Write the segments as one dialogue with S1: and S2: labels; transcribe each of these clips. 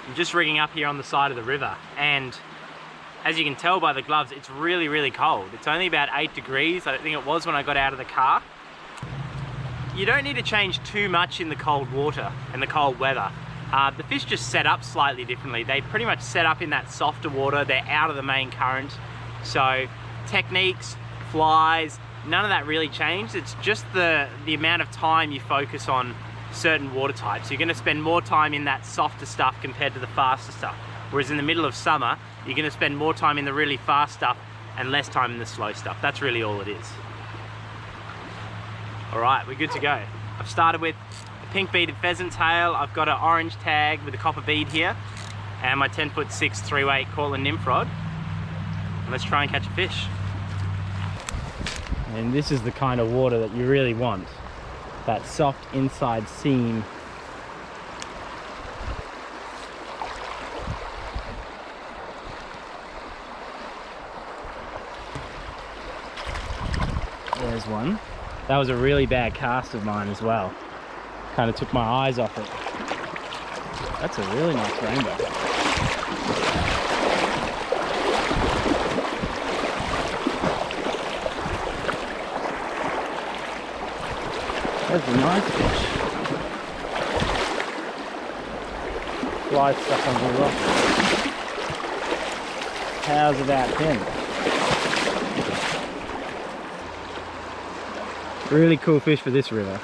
S1: I'm just rigging up here on the side of the river, and as you can tell by the gloves, it's really, really cold. It's only about 8 degrees, I think it was when I got out of the car. You don't need to change too much in the cold water and the cold weather. The fish just set up slightly differently. They pretty much set up in that softer water. They're out of the main current. So techniques, flies, none of that really changed. It's just the amount of time you focus on certain water types. You're going to spend more time in that softer stuff compared to the faster stuff. Whereas in the middle of summer, you're going to spend more time in the really fast stuff and less time in the slow stuff. That's really all it is. All right, we're good to go. I've started with a pink beaded pheasant tail. I've got an orange tag with a copper bead here, and my 10'6" 3/8 Cortland nymph rod. And let's try and catch a fish. And this is the kind of water that you really want. That soft inside seam. There's one. That was a really bad cast of mine as well. Kind of took my eyes off it. That's a really nice rainbow. That's a nice fish. Fly stuck on the rock. How's about 10? Really cool fish for this river.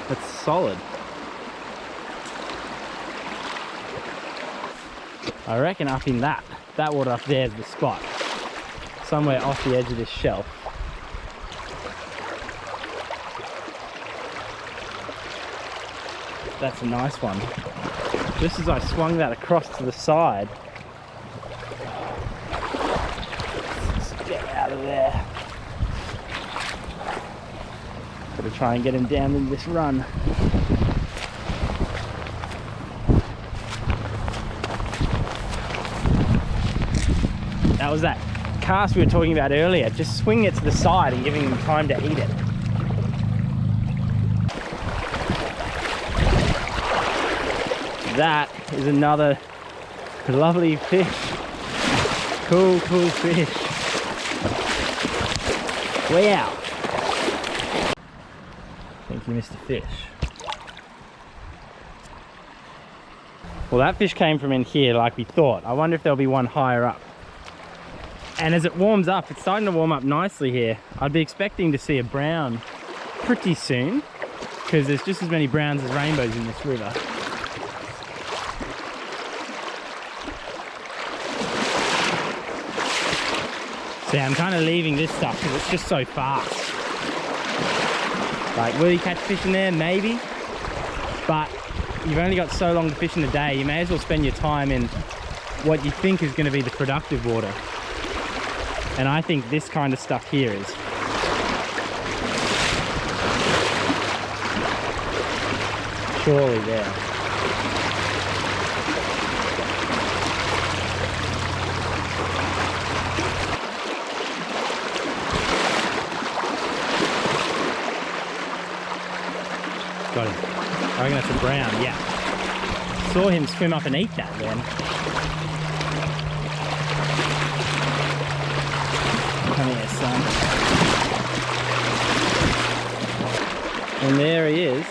S1: That's solid. I reckon up in that water up there is the spot. Somewhere off the edge of this shelf. That's a nice one. Just as I swung that across to the side. Let's get out of there. Gotta try and get him down in this run. That was that cast we were talking about earlier. Just swinging it to the side and giving him time to eat it. That is another lovely fish. Cool fish. Wow. I think you missed a fish. Well, that fish came from in here like we thought. I wonder if there'll be one higher up. And as it warms up, it's starting to warm up nicely here. I'd be expecting to see a brown pretty soon, because there's just as many browns as rainbows in this river. So yeah, I'm kind of leaving this stuff because it's just so fast. Like, will you catch fish in there? Maybe. But you've only got so long to fish in the day. You may as well spend your time in what you think is going to be the productive water. And I think this kind of stuff here is. Surely there. Got him. I reckon that's a brown, yeah. Saw him swim up and eat that then. Come here, son. And there he is.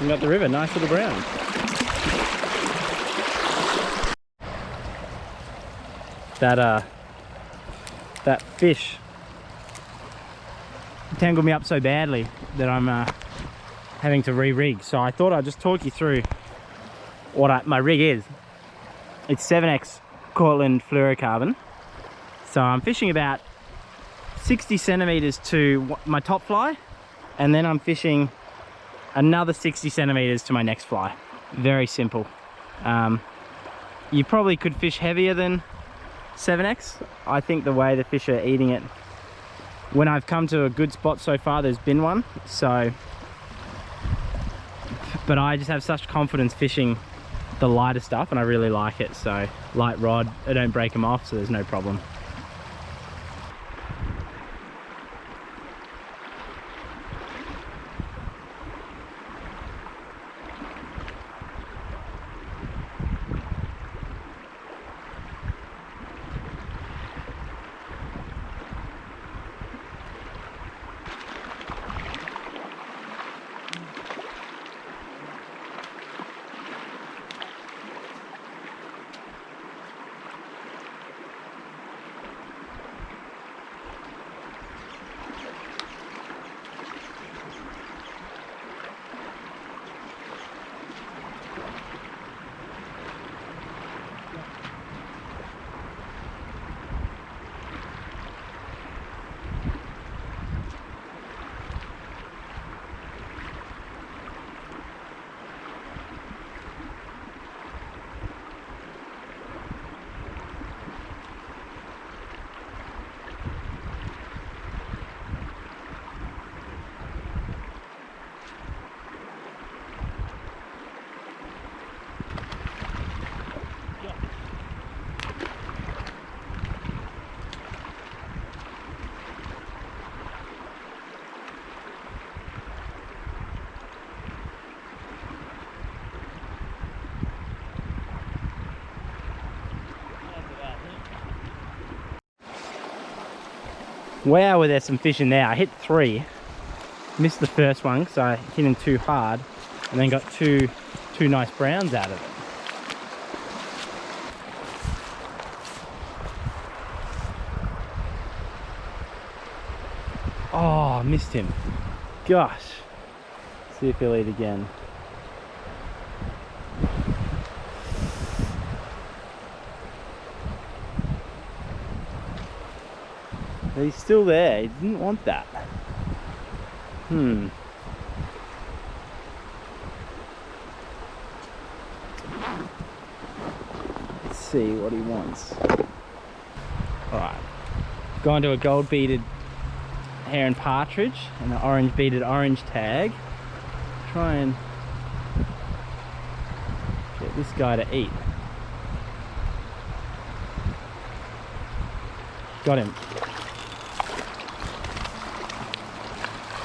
S1: We've got the river, nice little brown. That fish tangled me up so badly that I'm having to re-rig. So I thought I'd just talk you through what my rig is. It's 7X Cortland fluorocarbon. So I'm fishing about 60 centimeters to my top fly, and then I'm fishing another 60 centimeters to my next fly. Very simple. You probably could fish heavier than 7X. I think the way the fish are eating it, when I've come to a good spot so far, there's been one. So, but I just have such confidence fishing the lighter stuff, and I really like it. So light rod, I don't break them off, so there's no problem. Wow, were there some fish in there. I hit 3. Missed the first one because I hit him too hard, and then got two nice browns out of it. Oh, I missed him. Gosh. See if he'll eat again. He's still there. He didn't want that. Let's see what he wants. Alright. Gone to a gold beaded heron partridge and an orange beaded orange tag. Try and get this guy to eat. Got him.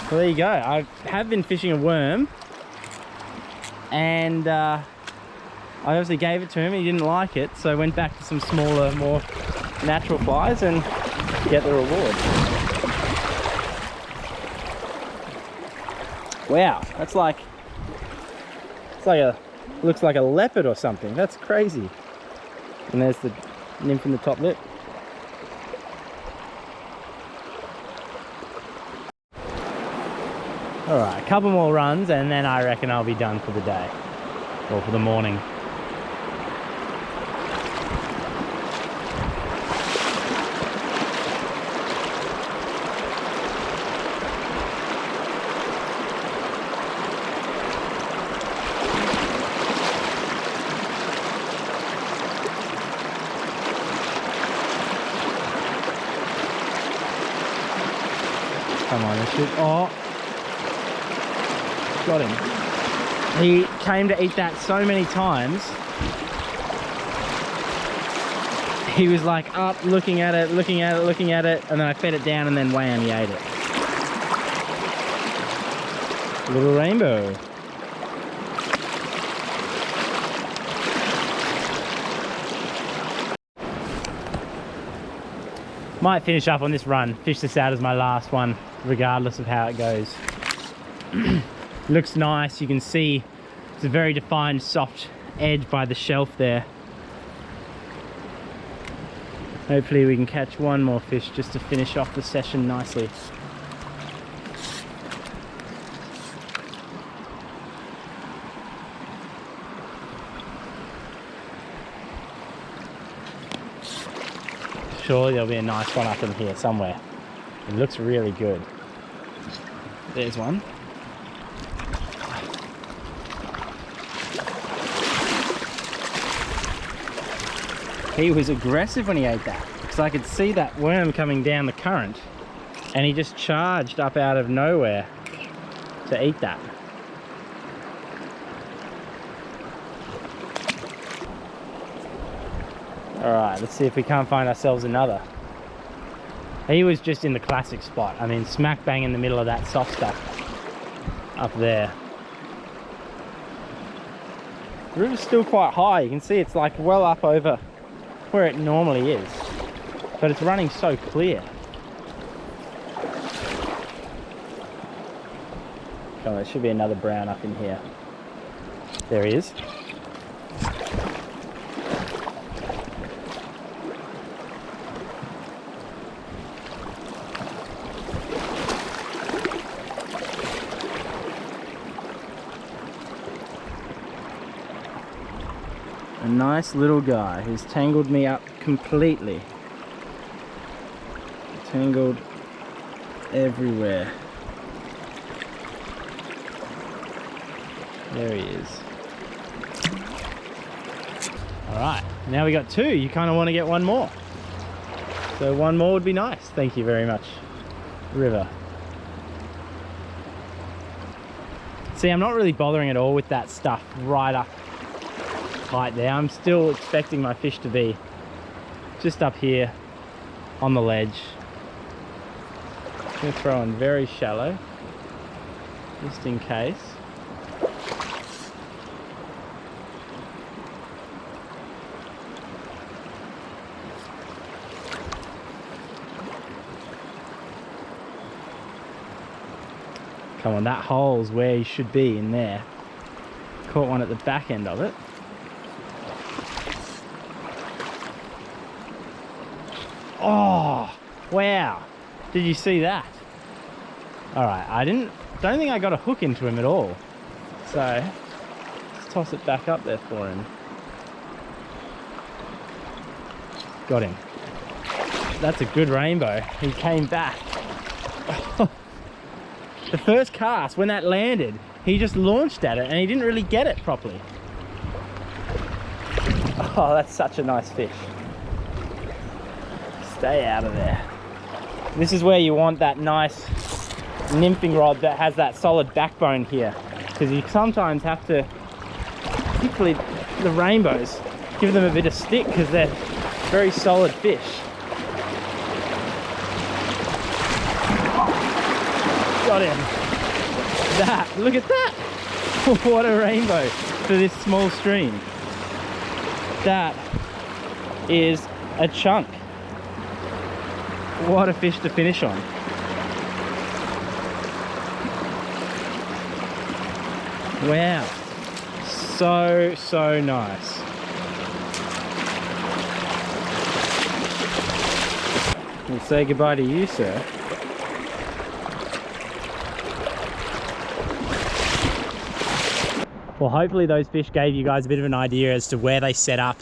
S1: Well, there you go. I have been fishing a worm, and I obviously gave it to him. He didn't like it, so I went back to some smaller, more natural flies and get the reward. Wow, that's like, looks like a leopard or something. That's crazy. And there's the nymph in the top lip. Alright, a couple more runs and then I reckon I'll be done for the day. Or for the morning. Come on, this should... Oh! Got him. He came to eat that so many times. He was like up, looking at it, looking at it, looking at it, and then I fed it down and then wham, he ate it. Little rainbow. Might finish up on this run, fish this out as my last one, regardless of how it goes. Looks nice. You can see it's a very defined soft edge by the shelf there. Hopefully we can catch one more fish just to finish off the session nicely. Surely there'll be a nice one up in here somewhere. It looks really good. There's one. He was aggressive when he ate that, because I could see that worm coming down the current and he just charged up out of nowhere to eat that. Alright, let's see if we can't find ourselves another. He was just in the classic spot. I mean, smack bang in the middle of that soft stuff up there. The river's still quite high. You can see it's like well up over where it normally is, but it's running so clear. Come on, there should be another brown up in here. There he is. A nice little guy who's tangled me up completely. Tangled everywhere. There he is. Alright, now we got 2. You kind of want to get one more. So one more would be nice. Thank you very much, River. See, I'm not really bothering at all with that stuff right up height there. I'm still expecting my fish to be just up here on the ledge. I'm going to throw in very shallow just in case. Come on, that hole's where he should be, in there. Caught one at the back end of it. Oh, wow. Did you see that? All right, don't think I got a hook into him at all. So, let's toss it back up there for him. Got him. That's a good rainbow. He came back. The first cast, when that landed, he just launched at it and he didn't really get it properly. Oh, that's such a nice fish. Stay out of there. This is where you want that nice nymphing rod that has that solid backbone here, because you sometimes have to, particularly the rainbows, give them a bit of stick because they're very solid fish. Got him. Look at that. What a rainbow for this small stream. That is a chunk. What a fish to finish on. Wow. So nice. We'll say goodbye to you, sir. Well, hopefully those fish gave you guys a bit of an idea as to where they set up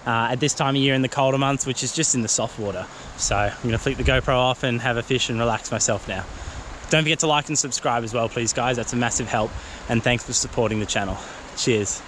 S1: at this time of year in the colder months, which is just in the soft water. So I'm going to flick the GoPro off and have a fish and relax myself now. Don't forget to like and subscribe as well, please, guys. That's a massive help. And thanks for supporting the channel. Cheers.